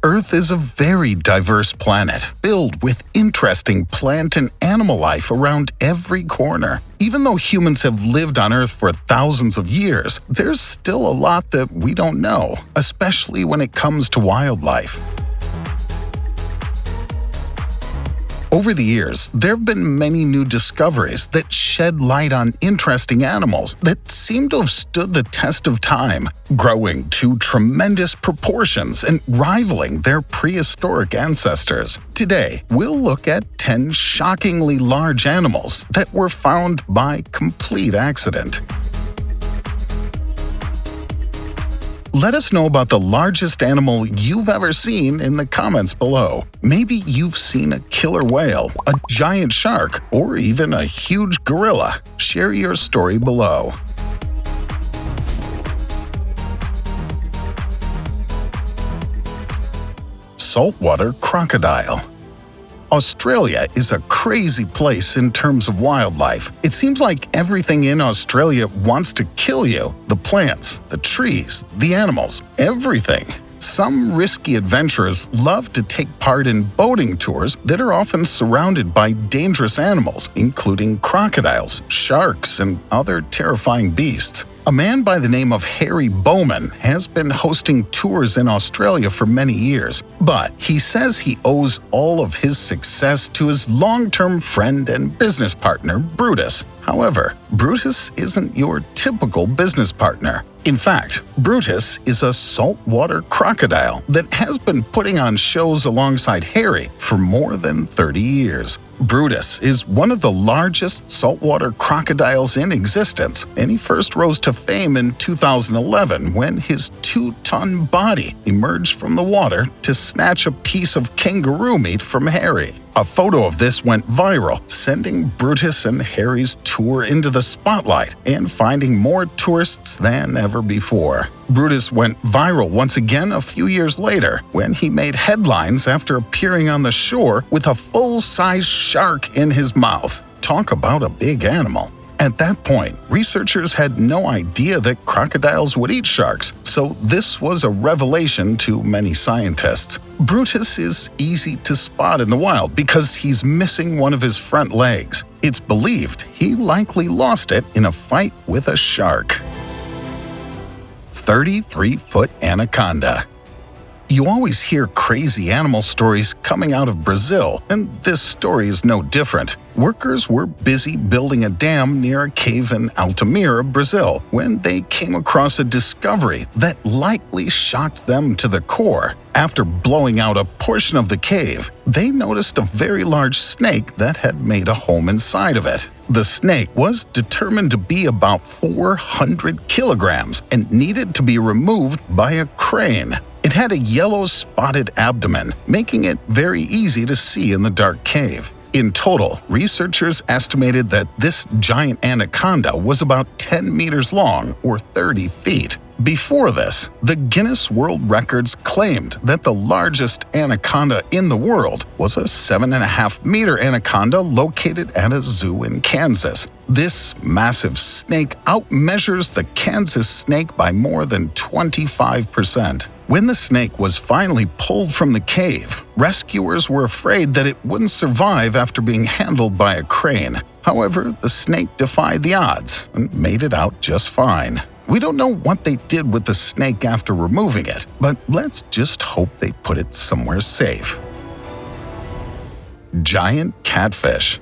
Earth is a very diverse planet, filled with interesting plant and animal life around every corner. Even though humans have lived on Earth for thousands of years, there's still a lot that we don't know, especially when it comes to wildlife. Over the years, there have been many new discoveries that shed light on interesting animals that seem to have stood the test of time, growing to tremendous proportions and rivaling their prehistoric ancestors. Today, we'll look at 10 shockingly large animals that were found by complete accident. Let us know about the largest animal you've ever seen in the comments below. Maybe you've seen a killer whale, a giant shark, or even a huge gorilla. Share your story below. Saltwater crocodile. Australia is a crazy place in terms of wildlife. It seems like everything in Australia wants to kill you. The plants, the trees, the animals, everything. Some risky adventurers love to take part in boating tours that are often surrounded by dangerous animals, including crocodiles, sharks, and other terrifying beasts. A man by the name of Harry Bowman has been hosting tours in Australia for many years, but he says he owes all of his success to his long-term friend and business partner, Brutus. However, Brutus isn't your typical business partner. In fact, Brutus is a saltwater crocodile that has been putting on shows alongside Harry for more than 30 years. Brutus is one of the largest saltwater crocodiles in existence, and he first rose to fame in 2011 when his 2-ton body emerged from the water to snatch a piece of kangaroo meat from Harry. A photo of this went viral, sending Brutus and Harry's tour into the spotlight and finding more tourists than ever before. Brutus went viral once again a few years later when he made headlines after appearing on the shore with a full-size shark in his mouth. Talk about a big animal. At that point, researchers had no idea that crocodiles would eat sharks, so this was a revelation to many scientists. Brutus is easy to spot in the wild because he's missing one of his front legs. It's believed he likely lost it in a fight with a shark. 33-foot anaconda. You always hear crazy animal stories coming out of Brazil, and this story is no different. Workers were busy building a dam near a cave in Altamira, Brazil, when they came across a discovery that likely shocked them to the core. After blowing out a portion of the cave, they noticed a very large snake that had made a home inside of it. The snake was determined to be about 400 kilograms and needed to be removed by a crane. It had a yellow spotted abdomen, making it very easy to see in the dark cave. In total, researchers estimated that this giant anaconda was about 10 meters long, or 30 feet. Before this, the Guinness World Records claimed that the largest anaconda in the world was a 7.5-meter anaconda located at a zoo in Kansas. This massive snake outmeasures the Kansas snake by more than 25%. When the snake was finally pulled from the cave, rescuers were afraid that it wouldn't survive after being handled by a crane. However, the snake defied the odds and made it out just fine. We don't know what they did with the snake after removing it, but let's just hope they put it somewhere safe. Giant catfish.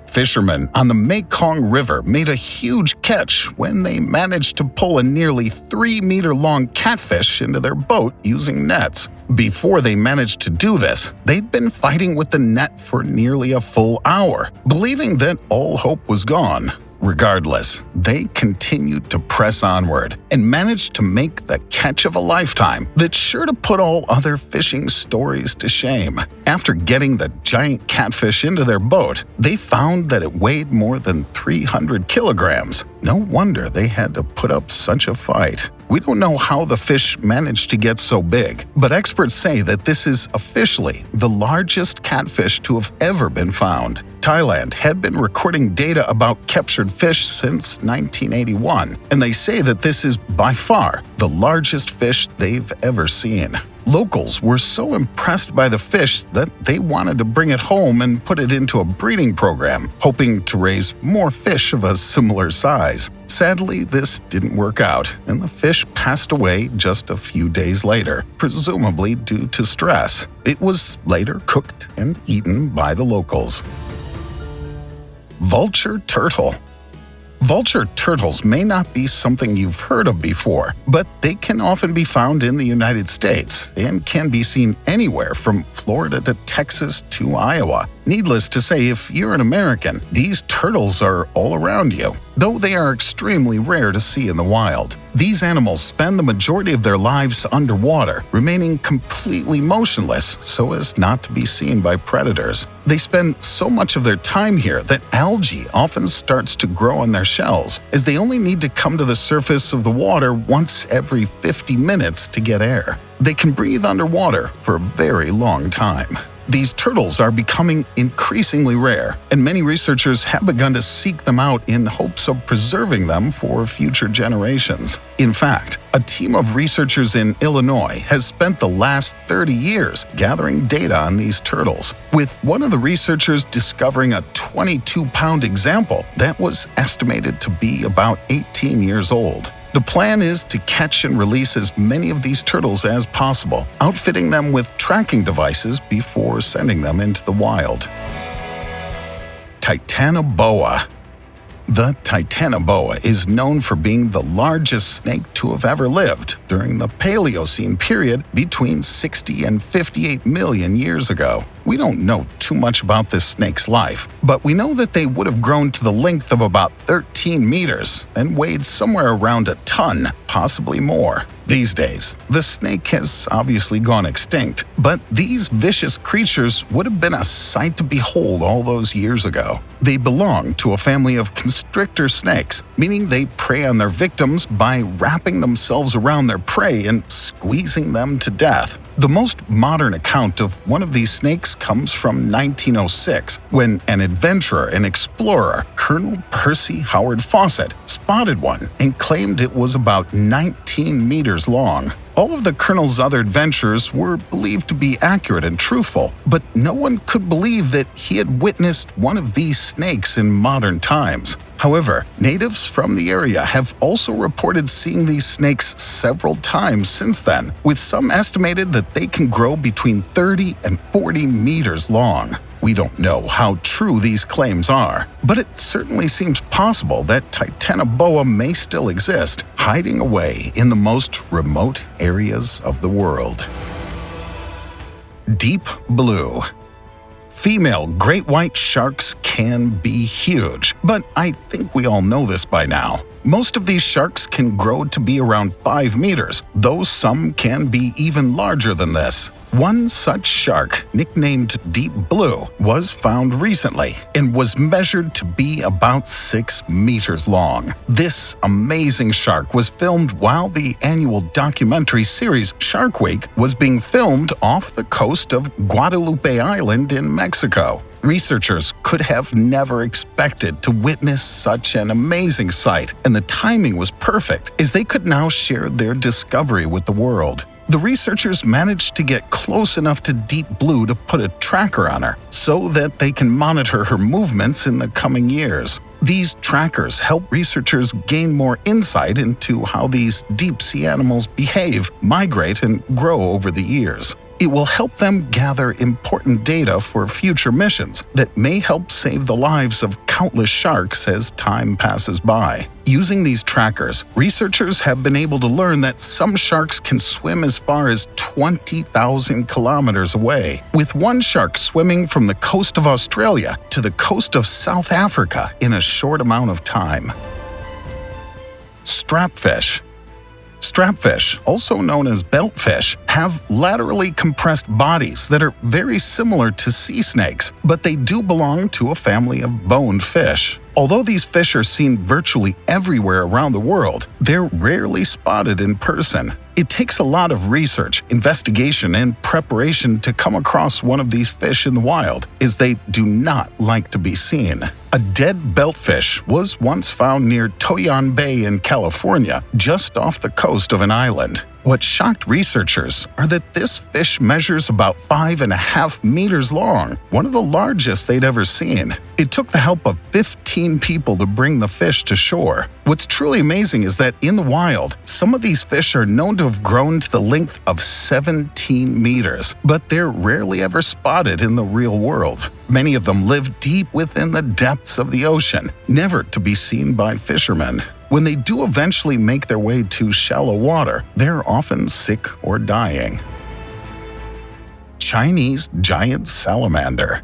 Fishermen on the Mekong River made a huge catch when they managed to pull a nearly 3-meter-long catfish into their boat using nets. Before they managed to do this, they'd been fighting with the net for nearly a full hour, believing that all hope was gone. Regardless, they continued to press onward and managed to make the catch of a lifetime that's sure to put all other fishing stories to shame. After getting the giant catfish into their boat, they found that it weighed more than 300 kilograms. No wonder they had to put up such a fight. We don't know how the fish managed to get so big, but experts say that this is officially the largest catfish to have ever been found. Thailand had been recording data about captured fish since 1981, and they say that this is by far the largest fish they've ever seen. Locals were so impressed by the fish that they wanted to bring it home and put it into a breeding program, hoping to raise more fish of a similar size. Sadly, this didn't work out, and the fish passed away just a few days later, presumably due to stress. It was later cooked and eaten by the locals. Vulture turtle. Vulture turtles may not be something you've heard of before, but they can often be found in the United States and can be seen anywhere from Florida to Texas to Iowa. Needless to say, if you're an American, these turtles are all around you, though they are extremely rare to see in the wild. These animals spend the majority of their lives underwater, remaining completely motionless so as not to be seen by predators. They spend so much of their time here that algae often starts to grow on their shells, as they only need to come to the surface of the water once every 50 minutes to get air. They can breathe underwater for a very long time. These turtles are becoming increasingly rare, and many researchers have begun to seek them out in hopes of preserving them for future generations. In fact, a team of researchers in Illinois has spent the last 30 years gathering data on these turtles, with one of the researchers discovering a 22-pound example that was estimated to be about 18 years old. The plan is to catch and release as many of these turtles as possible, outfitting them with tracking devices before sending them into the wild. TITANOBOA. The TITANOBOA is known for being the largest snake to have ever lived during the Paleocene period between 60 and 58 million years ago. We don't know too much about this snake's life, but we know that they would have grown to the length of about 13 meters and weighed somewhere around a ton, possibly more. These days, the snake has obviously gone extinct, but these vicious creatures would have been a sight to behold all those years ago. They belong to a family of constrictor snakes, meaning they prey on their victims by wrapping themselves around their prey and squeezing them to death. The most modern account of one of these snakes comes from 1906, when an adventurer and explorer, Colonel Percy Howard Fawcett, spotted one and claimed it was about 19 meters long. All of the Colonel's other adventures were believed to be accurate and truthful, but no one could believe that he had witnessed one of these snakes in modern times. However, natives from the area have also reported seeing these snakes several times since then, with some estimated that they can grow between 30 and 40 meters long. We don't know how true these claims are, but it certainly seems possible that TITANOBOA may still exist, hiding away in the most remote areas of the world. Deep blue. Female great white sharks can be huge, but I think we all know this by now. Most of these sharks can grow to be around 5 meters, though some can be even larger than this. One such shark, nicknamed Deep Blue, was found recently and was measured to be about 6 meters long. This amazing shark was filmed while the annual documentary series Shark Week was being filmed off the coast of Guadalupe Island in Mexico. Researchers could have never expected to witness such an amazing sight, and the timing was perfect, as they could now share their discovery with the world. The researchers managed to get close enough to Deep Blue to put a tracker on her, so that they can monitor her movements in the coming years. These trackers help researchers gain more insight into how these deep-sea animals behave, migrate, and grow over the years. It will help them gather important data for future missions that may help save the lives of countless sharks as time passes by. Using these trackers, researchers have been able to learn that some sharks can swim as far as 20,000 kilometers away, with one shark swimming from the coast of Australia to the coast of South Africa in a short amount of time. Strapfish. Strapfish, also known as beltfish, have laterally compressed bodies that are very similar to sea snakes, but they do belong to a family of boned fish. Although these fish are seen virtually everywhere around the world, they're rarely spotted in person. It takes a lot of research, investigation, and preparation to come across one of these fish in the wild, as they do not like to be seen. A dead beltfish was once found near Toyon Bay in California, just off the coast of an island. What shocked researchers are that this fish measures about 5.5 meters long, one of the largest they'd ever seen. It took the help of 15 people to bring the fish to shore. What's truly amazing is that in the wild, some of these fish are known to have grown to the length of 17 meters, but they're rarely ever spotted in the real world. Many of them live deep within the depths of the ocean, never to be seen by fishermen. When they do eventually make their way to shallow water, they're often sick or dying. Chinese giant salamander.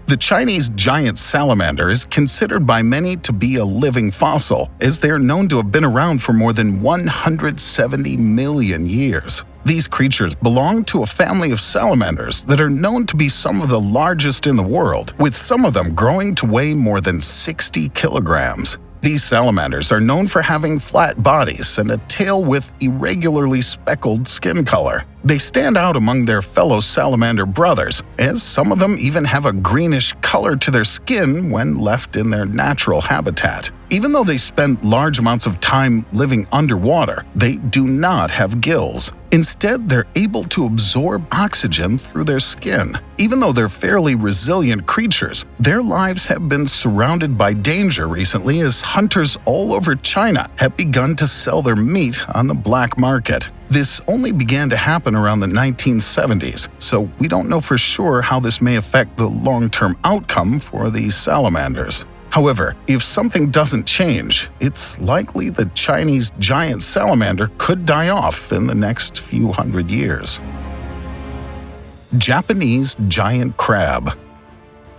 The Chinese giant salamander is considered by many to be a living fossil, as they are known to have been around for more than 170 million years. These creatures belong to a family of salamanders that are known to be some of the largest in the world, with some of them growing to weigh more than 60 kilograms. These salamanders are known for having flat bodies and a tail with irregularly speckled skin color. They stand out among their fellow salamander brothers, as some of them even have a greenish color to their skin when left in their natural habitat. Even though they spend large amounts of time living underwater, they do not have gills. Instead, they're able to absorb oxygen through their skin. Even though they're fairly resilient creatures, their lives have been surrounded by danger recently as hunters all over China have begun to sell their meat on the black market. This only began to happen around the 1970s, so we don't know for sure how this may affect the long-term outcome for these salamanders. However, if something doesn't change, it's likely the Chinese giant salamander could die off in the next few hundred years. Japanese giant crab.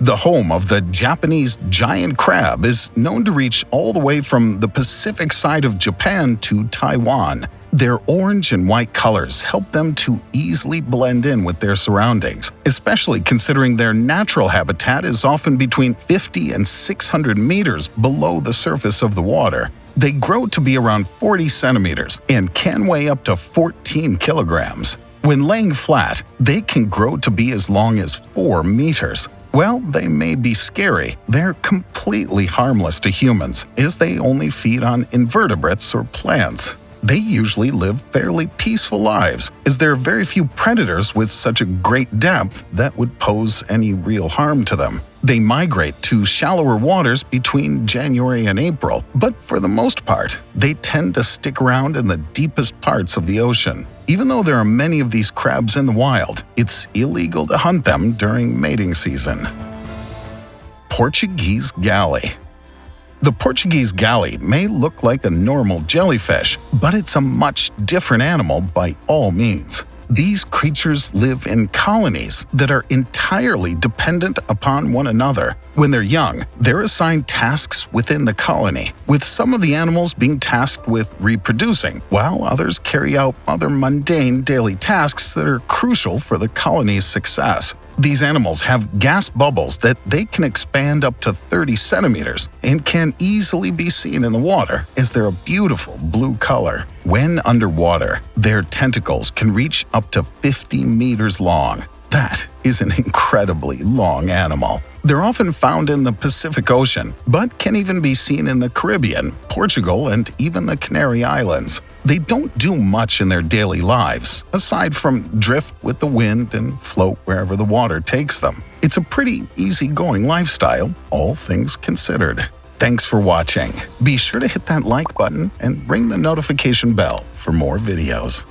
The home of the Japanese giant crab is known to reach all the way from the Pacific side of Japan to Taiwan. Their orange and white colors help them to easily blend in with their surroundings, especially considering their natural habitat is often between 50 and 600 meters below the surface of the water. They grow to be around 40 centimeters and can weigh up to 14 kilograms. When laying flat, they can grow to be as long as 4 meters. While they may be scary, they're completely harmless to humans, as they only feed on invertebrates or plants. They usually live fairly peaceful lives, as there are very few predators with such a great depth that would pose any real harm to them. They migrate to shallower waters between January and April, but for the most part, they tend to stick around in the deepest parts of the ocean. Even though there are many of these crabs in the wild, it's illegal to hunt them during mating season. Portuguese galley. The Portuguese galley may look like a normal jellyfish, but it's a much different animal by all means. These creatures live in colonies that are entirely dependent upon one another. When they're young, they're assigned tasks within the colony, with some of the animals being tasked with reproducing, while others carry out other mundane daily tasks that are crucial for the colony's success. These animals have gas bubbles that they can expand up to 30 centimeters and can easily be seen in the water, as they're a beautiful blue color. When underwater, their tentacles can reach up to 50 meters long. That is an incredibly long animal. They're often found in the Pacific Ocean, but can even be seen in the Caribbean, Portugal, and even the Canary Islands. They don't do much in their daily lives, aside from drift with the wind and float wherever the water takes them. It's a pretty easygoing lifestyle, all things considered. Thanks for watching. Be sure to hit that like button and ring the notification bell for more videos.